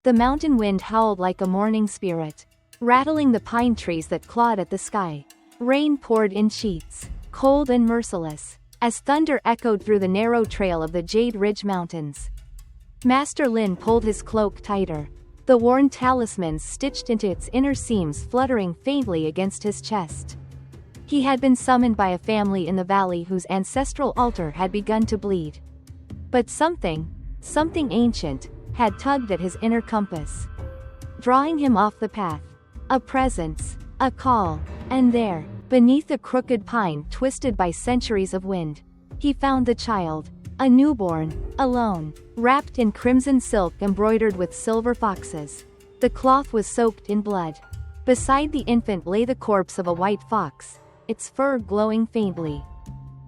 The mountain wind howled like a mourning spirit, rattling the pine trees that clawed at the sky. Rain poured in sheets, cold and merciless, as thunder echoed through the narrow trail of the Jade Ridge Mountains. Master Lin pulled his cloak tighter, the worn talismans stitched into its inner seams fluttering faintly against his chest. He had been summoned by a family in the valley whose ancestral altar had begun to bleed. But something ancient, had tugged at his inner compass, drawing him off the path. A presence, a call, and there, beneath a crooked pine twisted by centuries of wind, he found the child, a newborn, alone, wrapped in crimson silk embroidered with silver foxes. The cloth was soaked in blood. Beside the infant lay the corpse of a white fox, its fur glowing faintly.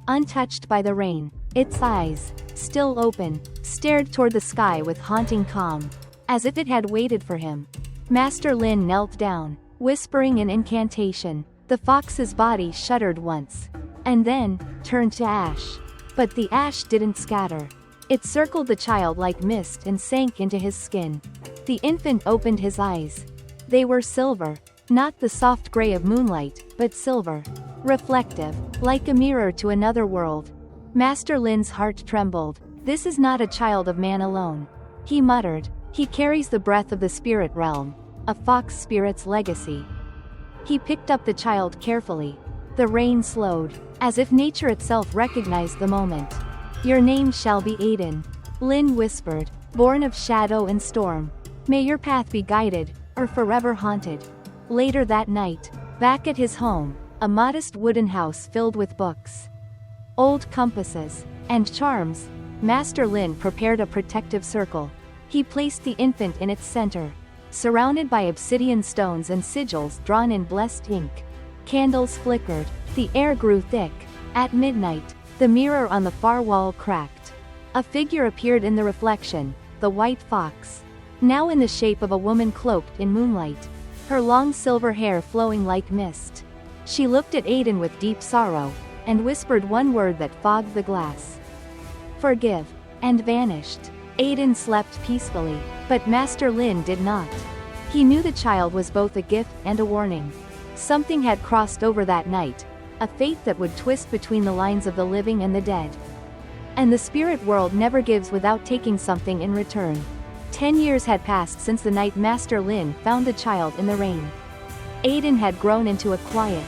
Untouched by the rain, its eyes, still open, stared toward the sky with haunting calm, as if it had waited for him. Master Lin knelt down, whispering an incantation. The fox's body shuddered once, and then turned to ash. But the ash didn't scatter. It circled the child like mist and sank into his skin. The infant opened his eyes. They were silver, not the soft gray of moonlight, but silver, reflective, like a mirror to another world. Master Lin's heart trembled. This is not a child of man alone, he muttered. He carries the breath of the spirit realm, a fox spirit's legacy. He picked up the child carefully. The rain slowed, as if nature itself recognized the moment. Your name shall be Aiden, Lin whispered, born of shadow and storm. May your path be guided, or forever haunted. Later that night, back at his home, a modest wooden house filled with books, old compasses, and charms, Master Lin prepared a protective circle. He placed the infant in its center, surrounded by obsidian stones and sigils drawn in blessed ink. Candles flickered, the air grew thick. At midnight, the mirror on the far wall cracked. A figure appeared in the reflection, the white fox, now in the shape of a woman cloaked in moonlight, her long silver hair flowing like mist. She looked at Aiden with deep sorrow, and whispered one word that fogged the glass. Forgive, and vanished. Aiden slept peacefully, but Master Lin did not. He knew the child was both a gift and a warning. Something had crossed over that night, a fate that would twist between the lines of the living and the dead. And the spirit world never gives without taking something in return. 10 years had passed since the night Master Lin found the child in the rain. Aiden had grown into a quiet,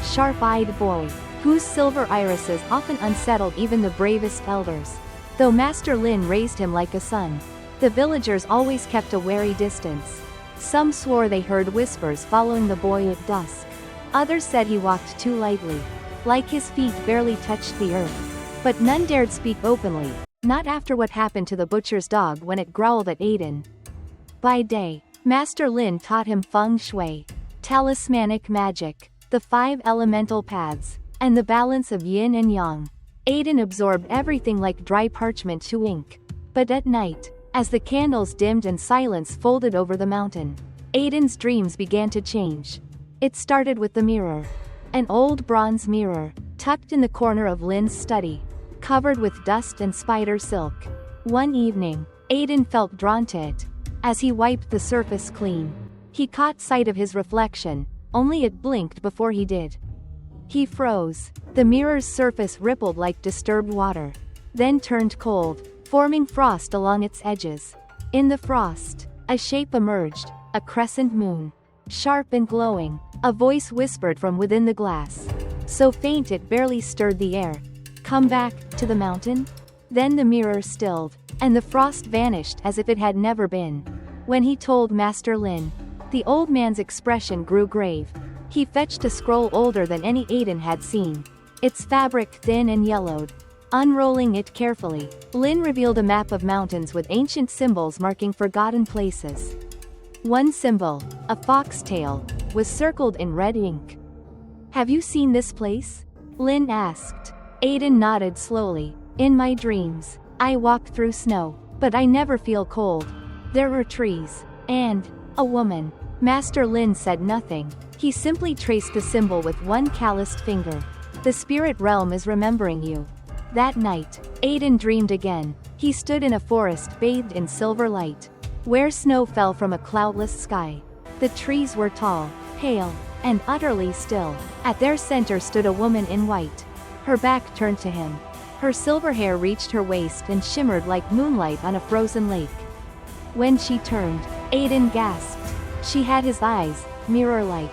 sharp-eyed boy, whose silver irises often unsettled even the bravest elders. Though Master Lin raised him like a son, the villagers always kept a wary distance. Some swore they heard whispers following the boy at dusk. Others said he walked too lightly, like his feet barely touched the earth. But none dared speak openly, not after what happened to the butcher's dog when it growled at Aiden. By day, Master Lin taught him Feng Shui, talismanic magic, the 5 elemental paths, and the balance of yin and yang. Aiden absorbed everything like dry parchment to ink. But at night, as the candles dimmed and silence folded over the mountain, Aiden's dreams began to change. It started with the mirror. An old bronze mirror, tucked in the corner of Lin's study, covered with dust and spider silk. One evening, Aiden felt drawn to it. As he wiped the surface clean, he caught sight of his reflection, only it blinked before he did. He froze. The mirror's surface rippled like disturbed water, then turned cold, forming frost along its edges. In the frost, a shape emerged, a crescent moon. Sharp and glowing, a voice whispered from within the glass, so faint it barely stirred the air. Come back, to the mountain? Then the mirror stilled, and the frost vanished as if it had never been. When he told Master Lin, the old man's expression grew grave. He fetched a scroll older than any Aiden had seen, its fabric thin and yellowed. Unrolling it carefully, Lin revealed a map of mountains with ancient symbols marking forgotten places. One symbol, a foxtail, was circled in red ink. Have you seen this place? Lin asked. Aiden nodded slowly. In my dreams, I walk through snow, but I never feel cold. There were trees, and a woman. Master Lin said nothing. He simply traced the symbol with one calloused finger. The spirit realm is remembering you. That night, Aiden dreamed again. He stood in a forest bathed in silver light. where snow fell from a cloudless sky. The trees were tall, pale, and utterly still. At their center stood a woman in white. Her back turned to him. Her silver hair reached her waist and shimmered like moonlight on a frozen lake. When she turned, Aiden gasped. She had his eyes, mirror-like.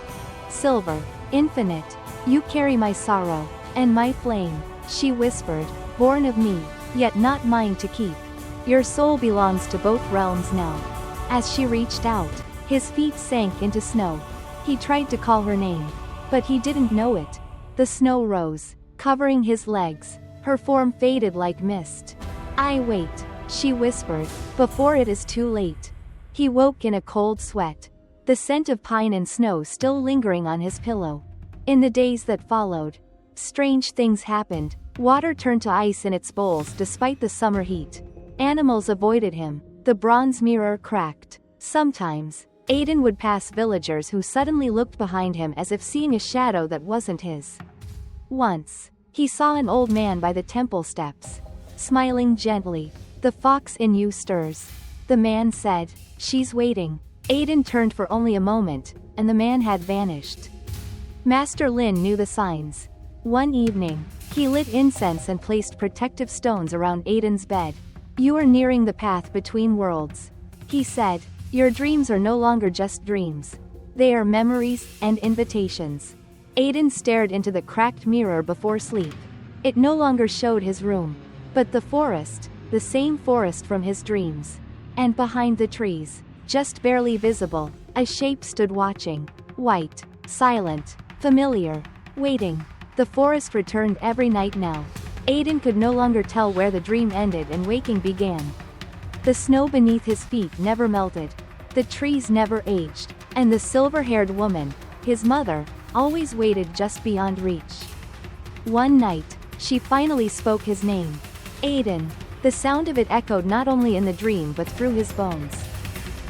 Silver, infinite. You carry my sorrow, and my flame, she whispered, born of me, yet not mine to keep. Your soul belongs to both realms now. As she reached out, his feet sank into snow. He tried to call her name, but he didn't know it. The snow rose, covering his legs. Her form faded like mist. I wait, she whispered, before it is too late. He woke in a cold sweat, the scent of pine and snow still lingering on his pillow. In the days that followed, strange things happened. Water turned to ice in its bowls despite the summer heat. Animals avoided him. The bronze mirror cracked. Sometimes, Aiden would pass villagers who suddenly looked behind him as if seeing a shadow that wasn't his. Once, he saw an old man by the temple steps, smiling gently. The fox in you stirs. The man said, she's waiting. Aiden turned for only a moment, and the man had vanished. Master Lin knew the signs. One evening, he lit incense and placed protective stones around Aiden's bed. You are nearing the path between worlds, he said. Your dreams are no longer just dreams. They are memories and invitations. Aiden stared into the cracked mirror before sleep. It no longer showed his room, but the forest, the same forest from his dreams. And behind the trees, just barely visible, a shape stood watching. White, silent, familiar, waiting. The forest returned every night now. Aiden could no longer tell where the dream ended and waking began. The snow beneath his feet never melted. The trees never aged. And the silver-haired woman, his mother, always waited just beyond reach. One night, she finally spoke his name. Aiden. The sound of it echoed not only in the dream but through his bones.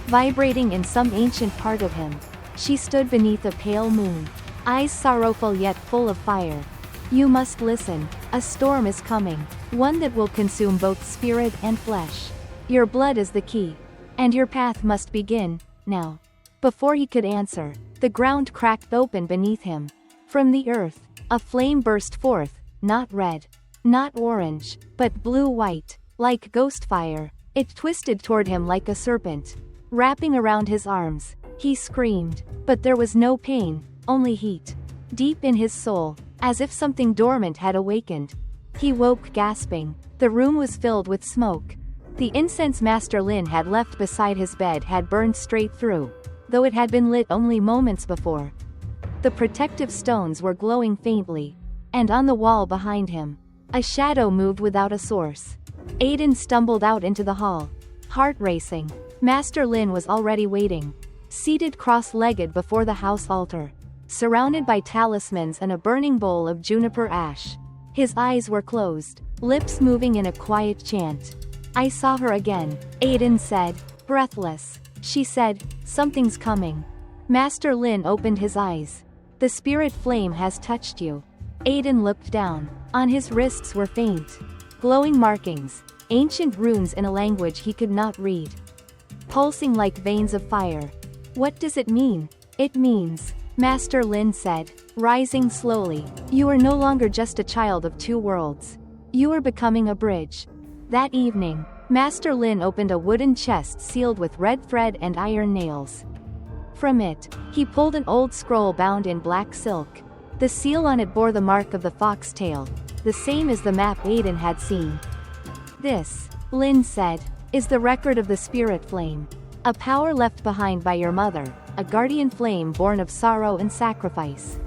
Vibrating in some ancient part of him, she stood beneath a pale moon, eyes sorrowful yet full of fire. You must listen, a storm is coming, one that will consume both spirit and flesh. Your blood is the key, and your path must begin, now. Before he could answer, the ground cracked open beneath him. From the earth, a flame burst forth, not red, not orange, but blue-white, like ghost fire. It twisted toward him like a serpent, wrapping around his arms. He screamed, but there was no pain, only heat. Deep in his soul, as if something dormant had awakened. He woke gasping. The room was filled with smoke. The incense Master Lin had left beside his bed had burned straight through, though it had been lit only moments before. The protective stones were glowing faintly, and on the wall behind him, a shadow moved without a source. Aiden stumbled out into the hall, heart racing. Master Lin was already waiting, seated cross-legged before the house altar, surrounded by talismans and a burning bowl of juniper ash. His eyes were closed, lips moving in a quiet chant. I saw her again, Aiden said, breathless. She said, something's coming. Master Lin opened his eyes. The spirit flame has touched you. Aiden looked down. On his wrists were faint, glowing markings, ancient runes in a language he could not read, pulsing like veins of fire. What does it mean? It means, Master Lin said, rising slowly, you are no longer just a child of two worlds. You are becoming a bridge. That evening, Master Lin opened a wooden chest sealed with red thread and iron nails. From it, he pulled an old scroll bound in black silk. The seal on it bore the mark of the fox tail, the same as the map Aiden had seen. This, Lin said, is the record of the spirit flame. A power left behind by your mother, a guardian flame born of sorrow and sacrifice.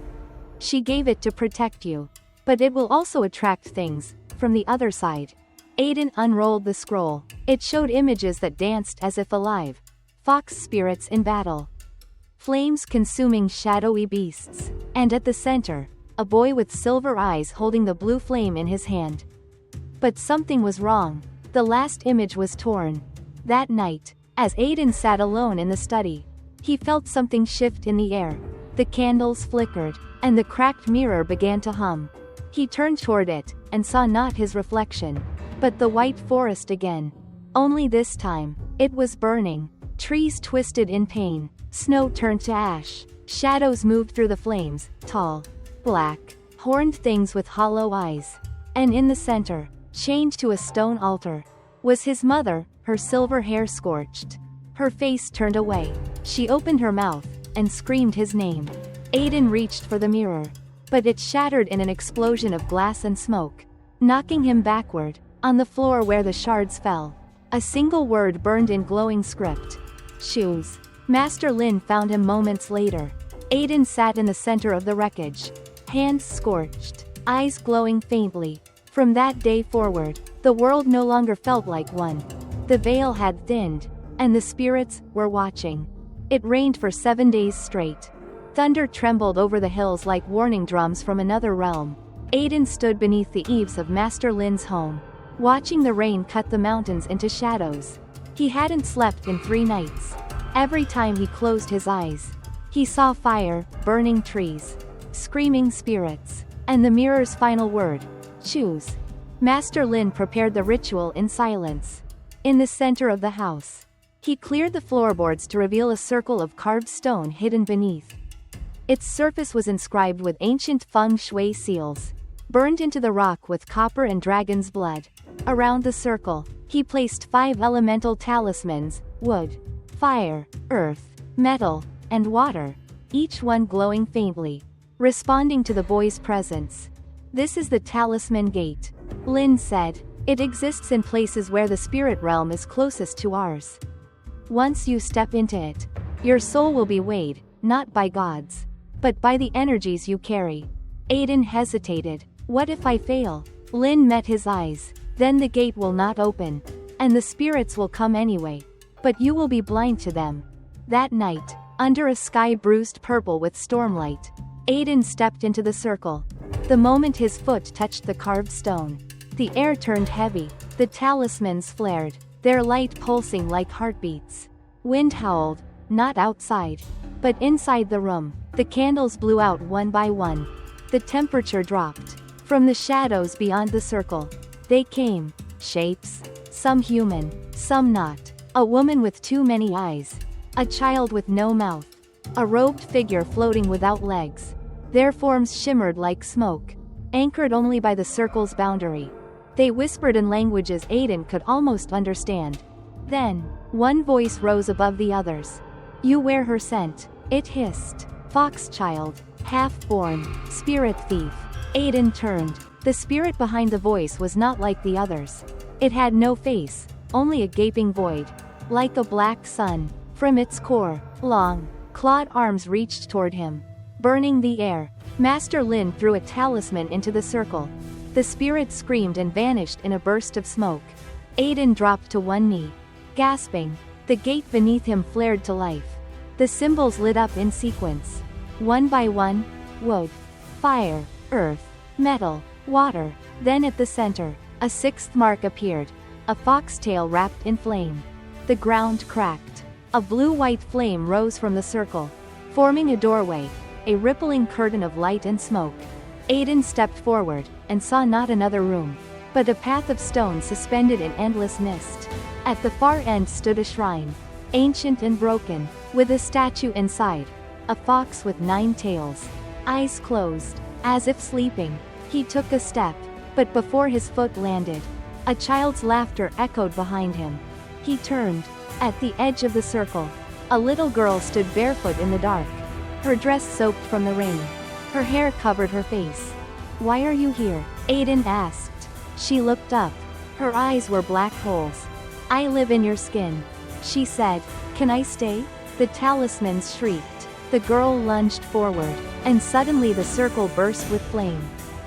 She gave it to protect you. But it will also attract things, from the other side. Aiden unrolled the scroll. It showed images that danced as if alive. Fox spirits in battle. Flames consuming shadowy beasts. And at the center, a boy with silver eyes holding the blue flame in his hand. But something was wrong. The last image was torn. That night, as Aiden sat alone in the study, he felt something shift in the air. The candles flickered, and the cracked mirror began to hum. He turned toward it, and saw not his reflection, but the white forest again. Only this time, it was burning. Trees twisted in pain, snow turned to ash, shadows moved through the flames, tall, black, horned things with hollow eyes. And in the center, chained to a stone altar, was his mother, her silver hair scorched. Her face turned away. She opened her mouth, and screamed his name. Aiden reached for the mirror, but it shattered in an explosion of glass and smoke, knocking him backward, on the floor where the shards fell. A single word burned in glowing script. Shoes. Master Lin found him moments later. Aiden sat in the center of the wreckage, hands scorched, eyes glowing faintly. From that day forward, the world no longer felt like one. The veil had thinned, and the spirits were watching. It rained for 7 days straight. Thunder trembled over the hills like warning drums from another realm. Aiden stood beneath the eaves of Master Lin's home, watching the rain cut the mountains into shadows. He hadn't slept in 3 nights. Every time he closed his eyes, he saw fire, burning trees, screaming spirits, and the mirror's final word, choose. Master Lin prepared the ritual in silence. In the center of the house, he cleared the floorboards to reveal a circle of carved stone hidden beneath. Its surface was inscribed with ancient Feng Shui seals, burned into the rock with copper and dragon's blood. Around the circle, he placed 5 elemental talismans: wood, fire, earth, metal, and water, each one glowing faintly, responding to the boy's presence. This is the talisman gate, Lin said. It exists in places where the spirit realm is closest to ours. Once you step into it, your soul will be weighed, not by gods, but by the energies you carry. Aiden hesitated. What if I fail? Lin met his eyes. Then the gate will not open, and the spirits will come anyway. But you will be blind to them. That night, under a sky bruised purple with stormlight, Aiden stepped into the circle. The moment his foot touched the carved stone, the air turned heavy, the talismans flared, their light pulsing like heartbeats. Wind howled, not outside, but inside the room. The candles blew out one by one. The temperature dropped. From the shadows beyond the circle, they came, shapes, some human, some not. A woman with too many eyes, a child with no mouth, a robed figure floating without legs. Their forms shimmered like smoke, anchored only by the circle's boundary. They whispered in languages Aiden could almost understand. Then, one voice rose above the others. You wear her scent, it hissed. Fox child, half-born, spirit thief. Aiden turned. The spirit behind the voice was not like the others. It had no face, only a gaping void. Like a black sun. From its core, long, clawed arms reached toward him, burning the air. Master Lin threw a talisman into the circle. The spirit screamed and vanished in a burst of smoke. Aiden dropped to one knee, gasping. The gate beneath him flared to life. The symbols lit up in sequence. One by one, wood, fire, earth, metal, water. Then at the center, a 6th mark appeared, a foxtail wrapped in flame. The ground cracked. A blue-white flame rose from the circle, forming a doorway, a rippling curtain of light and smoke. Aiden stepped forward, and saw not another room, but a path of stone suspended in endless mist. At the far end stood a shrine, ancient and broken, with a statue inside, a fox with 9 tails, eyes closed, as if sleeping. He took a step, but before his foot landed, a child's laughter echoed behind him. He turned. At the edge of the circle, a little girl stood barefoot in the dark, her dress soaked from the rain. Her hair covered her face. Why are you here? Aiden asked. She looked up. Her eyes were black holes. I live in your skin, she said. Can I stay? The talismans shrieked. The girl lunged forward, and suddenly the circle burst with flame,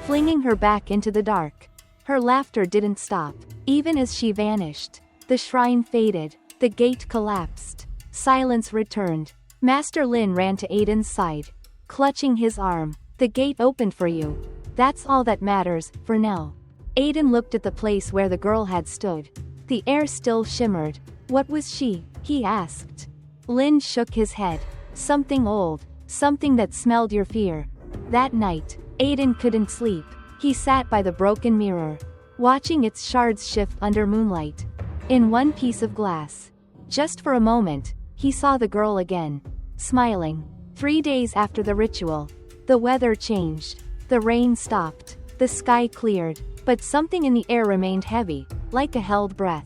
flinging her back into the dark. Her laughter didn't stop. Even as she vanished, the shrine faded. The gate collapsed. Silence returned. Master Lin ran to Aiden's side, clutching his arm. The gate opened for you. That's all that matters, for now. Aiden looked at the place where the girl had stood. The air still shimmered. What was she? He asked. Lin shook his head. Something old. Something that smelled your fear. That night, Aiden couldn't sleep. He sat by the broken mirror, watching its shards shift under moonlight. In one piece of glass. Just for a moment, he saw the girl again. Smiling. 3 days after the ritual. The weather changed. The rain stopped. The sky cleared. But something in the air remained heavy, like a held breath.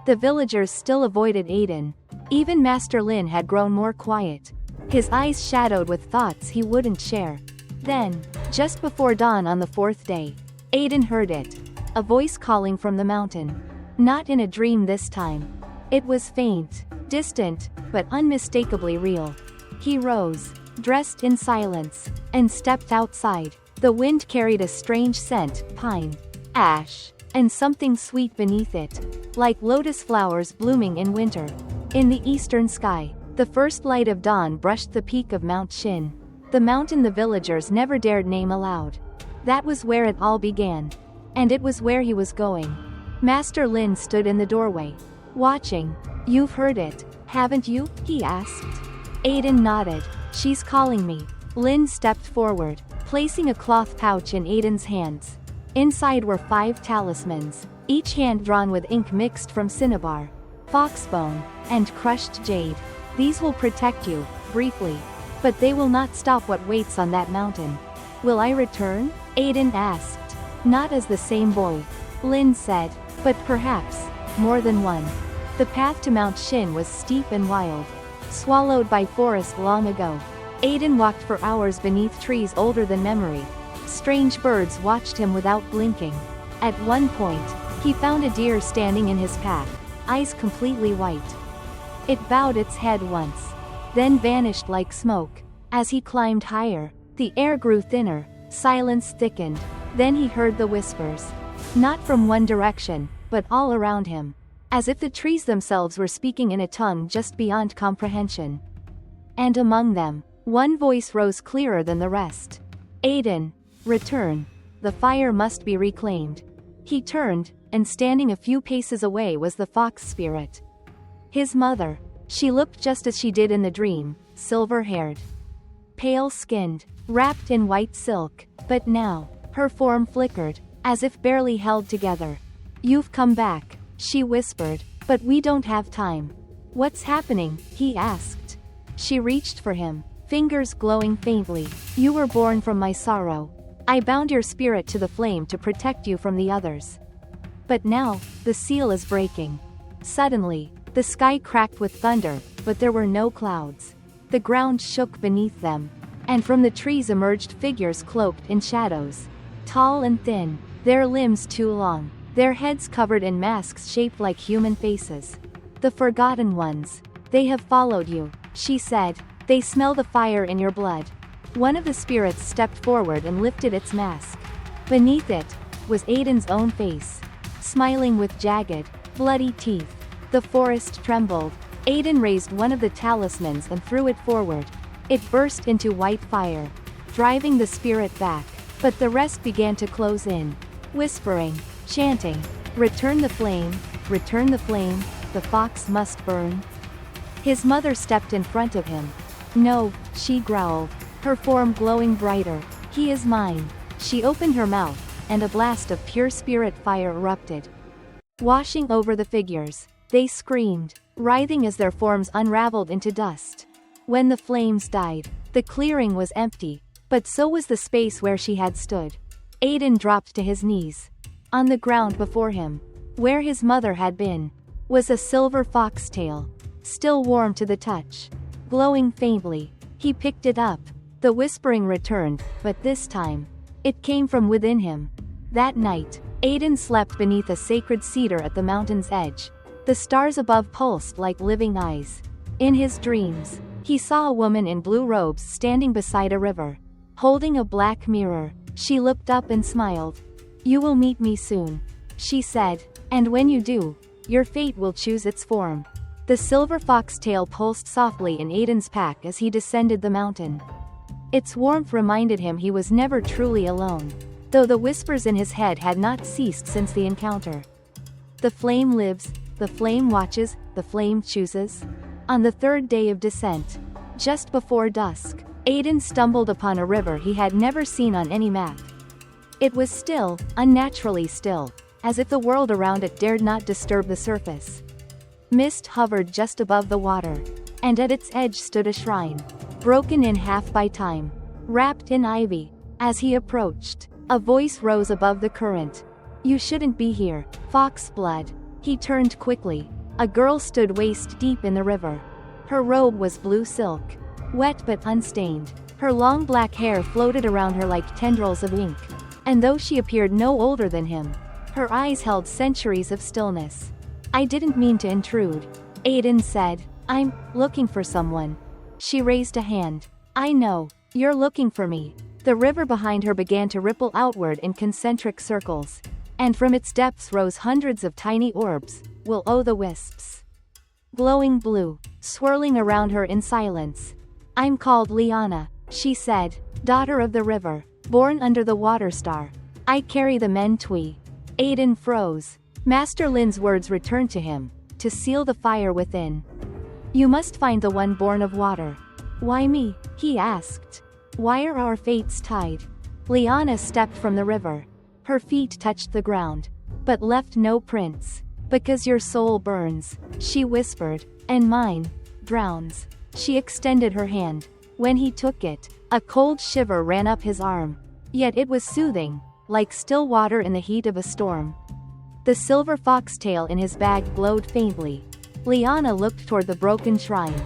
The villagers still avoided Aiden. Even Master Lin had grown more quiet. His eyes shadowed with thoughts he wouldn't share. Then, just before dawn on the 4th day, Aiden heard it. A voice calling from the mountain. Not in a dream this time. It was faint, distant, but unmistakably real. He rose, dressed in silence, and stepped outside. The wind carried a strange scent, pine, ash, and something sweet beneath it, like lotus flowers blooming in winter. In the eastern sky, the first light of dawn brushed the peak of Mount Shin, the mountain the villagers never dared name aloud. That was where it all began. And it was where he was going. Master Lin stood in the doorway, watching. "You've heard it, haven't you?" he asked. Aiden nodded. "She's calling me." Lin stepped forward, placing a cloth pouch in Aiden's hands. Inside were 5 talismans, each hand drawn with ink mixed from cinnabar, foxbone, and crushed jade. "These will protect you, briefly. But they will not stop what waits on that mountain." "Will I return?" Aiden asked. "Not as the same boy," Lin said, "but perhaps, more than one." The path to Mount Shin was steep and wild, swallowed by forest long ago. Aiden walked for hours beneath trees older than memory. Strange birds watched him without blinking. At one point, he found a deer standing in his path, eyes completely white. It bowed its head once, then vanished like smoke. As he climbed higher, the air grew thinner, silence thickened. Then he heard the whispers. Not from one direction, but all around him. As if the trees themselves were speaking in a tongue just beyond comprehension. And among them, one voice rose clearer than the rest. "Aiden, return. The fire must be reclaimed." He turned, and standing a few paces away was the fox spirit. His mother. She looked just as she did in the dream, silver-haired, pale-skinned, wrapped in white silk, but now, her form flickered, as if barely held together. "You've come back," she whispered, "but we don't have time." "What's happening?" he asked. She reached for him, fingers glowing faintly. "You were born from my sorrow. I bound your spirit to the flame to protect you from the others. But now, the seal is breaking." Suddenly, the sky cracked with thunder, but there were no clouds. The ground shook beneath them, and from the trees emerged figures cloaked in shadows. Tall and thin, their limbs too long, their heads covered in masks shaped like human faces. "The forgotten ones. They have followed you," she said. "They smell the fire in your blood." One of the spirits stepped forward and lifted its mask. Beneath it, was Aiden's own face, smiling with jagged, bloody teeth. The forest trembled. Aiden raised one of the talismans and threw it forward. It burst into white fire, driving the spirit back, but the rest began to close in, whispering, chanting, "Return the flame, return the flame, the fox must burn." His mother stepped in front of him. "No," she growled, her form glowing brighter. "He is mine." She opened her mouth, and a blast of pure spirit fire erupted, washing over the figures. They screamed, writhing as their forms unraveled into dust. When the flames died, the clearing was empty, but so was the space where she had stood. Aiden dropped to his knees. On the ground before him, where his mother had been, was a silver foxtail, still warm to the touch, glowing faintly. He picked it up. The whispering returned, but this time, it came from within him. That night, Aiden slept beneath a sacred cedar at the mountain's edge. The stars above pulsed like living eyes. In his dreams, he saw a woman in blue robes standing beside a river, holding a black mirror. She looked up and smiled. "You will meet me soon," she said, "and when you do, your fate will choose its form." The silver foxtail pulsed softly in Aiden's pack as he descended the mountain. Its warmth reminded him he was never truly alone, though the whispers in his head had not ceased since the encounter. The flame lives, the flame watches, the flame chooses. On the 3rd day of descent, just before dusk, Aiden stumbled upon a river he had never seen on any map. It was still, unnaturally still, as if the world around it dared not disturb the surface. Mist hovered just above the water, and at its edge stood a shrine, broken in half by time, wrapped in ivy. As he approached, a voice rose above the current. "You shouldn't be here, fox blood." He turned quickly. A girl stood waist deep in the river. Her robe was blue silk, wet but unstained. Her long black hair floated around her like tendrils of ink, and though she appeared no older than him, her eyes held centuries of stillness. "I didn't mean to intrude," Aiden said. "I'm looking for someone." She raised a hand. "I know, you're looking for me." The river behind her began to ripple outward in concentric circles, and from its depths rose hundreds of tiny orbs, will-o'-the-wisps, glowing blue, swirling around her in silence. "I'm called Liana," she said, "daughter of the river, born under the water star. I carry the men Tui." Aiden froze. Master Lin's words returned to him, to seal the fire within. "You must find the one born of water." "Why me?" he asked. "Why are our fates tied?" Liana stepped from the river. Her feet touched the ground, but left no prints. "Because your soul burns," she whispered, "and mine drowns." She extended her hand. When he took it, a cold shiver ran up his arm. Yet it was soothing, like still water in the heat of a storm. The silver foxtail in his bag glowed faintly. Liana looked toward the broken shrine.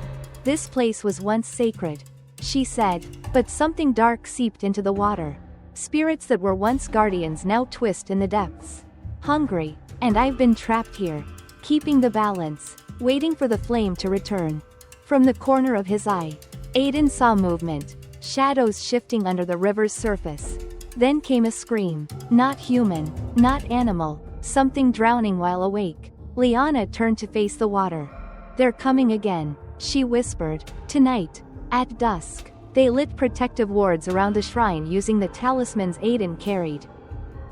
"This place was once sacred," she said, "but something dark seeped into the water. Spirits that were once guardians now twist in the depths. Hungry, and I've been trapped here, keeping the balance, waiting for the flame to return." From the corner of his eye, Aiden saw movement, shadows shifting under the river's surface. Then came a scream, not human, not animal, something drowning while awake. Liana turned to face the water. "They're coming again," she whispered. "Tonight, at dusk." They lit protective wards around the shrine using the talismans Aiden carried.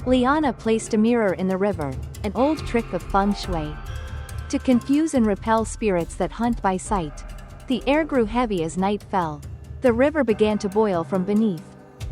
Liana placed a mirror in the river, an old trick of Feng Shui, to confuse and repel spirits that hunt by sight. The air grew heavy as night fell. The river began to boil from beneath.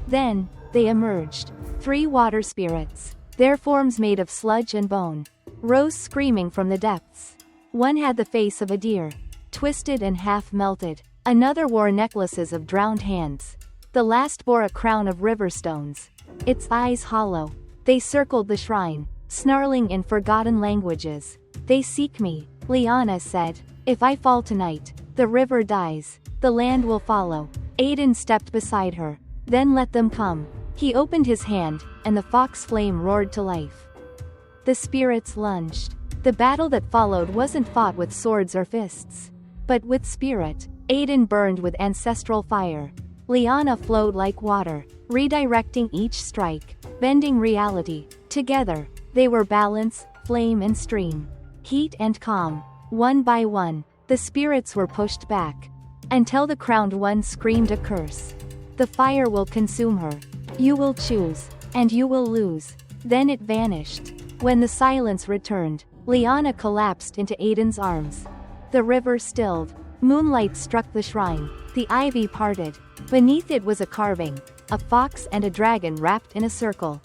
Then, they emerged. 3 water spirits, their forms made of sludge and bone, rose screaming from the depths. One had the face of a deer, twisted and half melted. Another wore necklaces of drowned hands. The last bore a crown of river stones, its eyes hollow. They circled the shrine, snarling in forgotten languages. "They seek me," Liana said. "If I fall tonight, the river dies. The land will follow." Aiden stepped beside her. "Then let them come." He opened his hand, and the fox flame roared to life. The spirits lunged. The battle that followed wasn't fought with swords or fists, but with spirit. Aiden burned with ancestral fire. Liana flowed like water, redirecting each strike, bending reality. Together, they were balance, flame and stream, heat and calm. One by one, the spirits were pushed back, until the crowned one screamed a curse. "The fire will consume her. You will choose, and you will lose." Then it vanished. When the silence returned, Liana collapsed into Aiden's arms. The river stilled. Moonlight struck the shrine. The ivy parted. Beneath it was a carving, a fox and a dragon wrapped in a circle,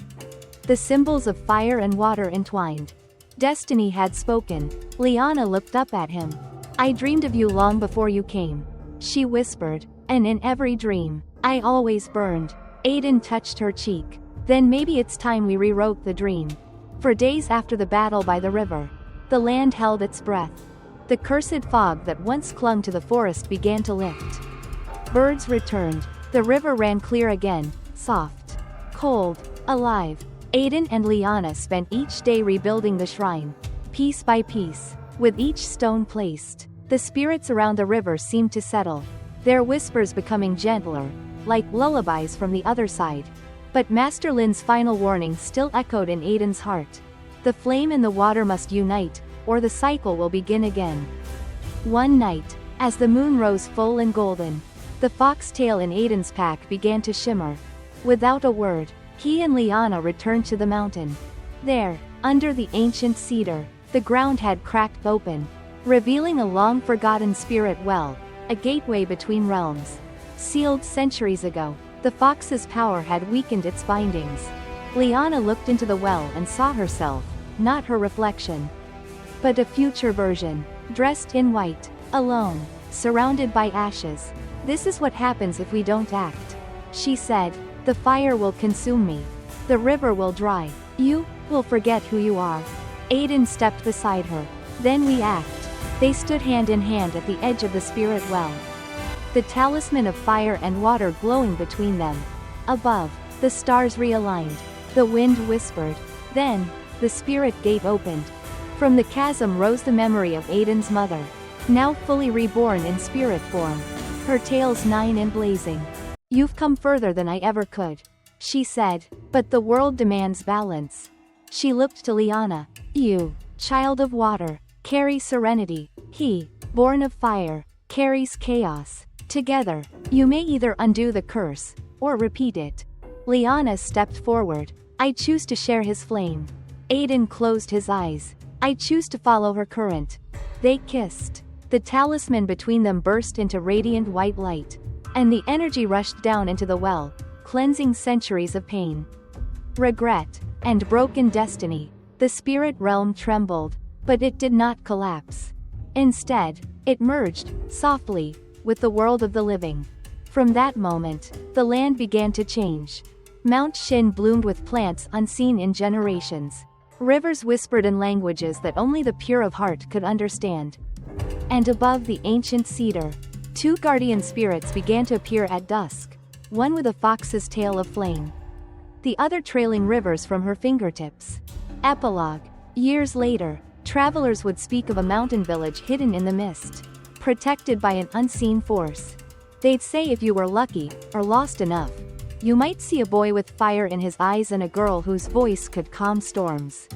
the symbols of fire and water entwined. Destiny had spoken. Liana looked up at him. "I dreamed of you long before you came," she whispered, "and in every dream, I always burned." Aiden touched her cheek. "Then maybe it's time we rewrote the dream." For days after the battle by the river, the land held its breath. The cursed fog that once clung to the forest began to lift. Birds returned. The river ran clear again, soft, cold, alive. Aiden and Liana spent each day rebuilding the shrine, piece by piece. With each stone placed, the spirits around the river seemed to settle, their whispers becoming gentler, like lullabies from the other side. But Master Lin's final warning still echoed in Aiden's heart. The flame and the water must unite, or the cycle will begin again. One night, as the moon rose full and golden, the foxtail in Aiden's pack began to shimmer. Without a word, he and Liana returned to the mountain. There, under the ancient cedar, the ground had cracked open, revealing a long-forgotten spirit well, a gateway between realms. Sealed centuries ago, the fox's power had weakened its bindings. Liana looked into the well and saw herself, not her reflection, but a future version, dressed in white, alone. surrounded by ashes. This is what happens if we don't act. She said, the fire will consume me. The river will dry. You will forget who you are. Aiden stepped beside her. Then we act. They stood hand in hand at the edge of the spirit well. The talisman of fire and water glowing between them. Above, the stars realigned. The wind whispered. Then, the spirit gate opened. From the chasm rose the memory of Aiden's mother, now fully reborn in spirit form. Her tails 9 and blazing. You've come further than I ever could, she said, but the world demands balance. She looked to Liana. You, child of water, carry serenity. He, born of fire, carries chaos. Together, you may either undo the curse, or repeat it. Liana stepped forward. I choose to share his flame. Aiden closed his eyes. I choose to follow her current. They kissed. The talisman between them burst into radiant white light. And the energy rushed down into the well, cleansing centuries of pain, regret, and broken destiny. The spirit realm trembled, but it did not collapse. Instead, it merged, softly, with the world of the living. From that moment, the land began to change. Mount Shin bloomed with plants unseen in generations. Rivers whispered in languages that only the pure of heart could understand. And above the ancient cedar, 2 guardian spirits began to appear at dusk, one with a fox's tail of flame, the other trailing rivers from her fingertips. Epilogue. Years later, travelers would speak of a mountain village hidden in the mist, protected by an unseen force. They'd say if you were lucky, or lost enough, you might see a boy with fire in his eyes and a girl whose voice could calm storms.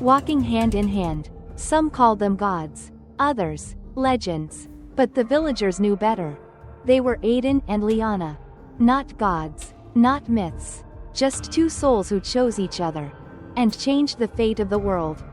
Walking hand in hand, some called them gods, others, legends. But the villagers knew better. They were Aiden and Liana. Not gods, not myths. Just 2 souls who chose each other. And changed the fate of the world.